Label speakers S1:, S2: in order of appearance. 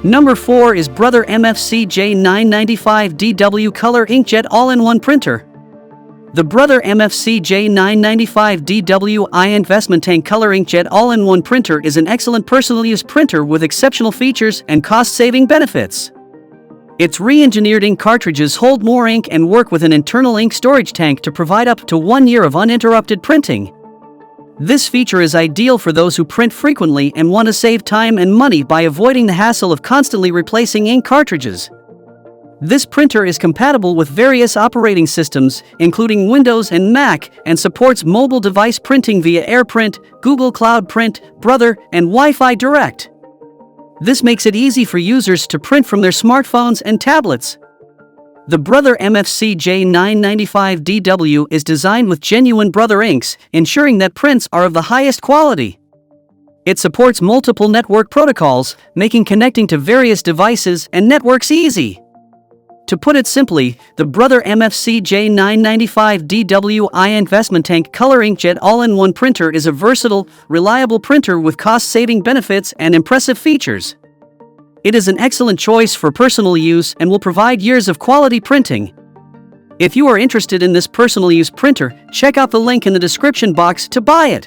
S1: Number 4 is Brother MFC-J995DW Color Inkjet All-in-One Printer. The Brother MFC-J995DW Inkvestment Tank Color Inkjet All-in-One Printer is an excellent personal use printer with exceptional features and cost-saving benefits. Its re-engineered ink cartridges hold more ink and work with an internal ink storage tank to provide up to 1 year of uninterrupted printing. This feature is ideal for those who print frequently and want to save time and money by avoiding the hassle of constantly replacing ink cartridges. This printer is compatible with various operating systems, including Windows and Mac, and supports mobile device printing via AirPrint, Google Cloud Print, Brother, and Wi-Fi Direct. This makes it easy for users to print from their smartphones and tablets. The Brother MFC-J995DW is designed with genuine Brother inks, ensuring that prints are of the highest quality. It supports multiple network protocols, making connecting to various devices and networks easy. To put it simply, the Brother MFC-J995DW Inkvestment Tank Color Inkjet All-in-One Printer is a versatile, reliable printer with cost-saving benefits and impressive features. It is an excellent choice for personal use and will provide years of quality printing. If you are interested in this personal use printer, check out the link in the description box to buy it.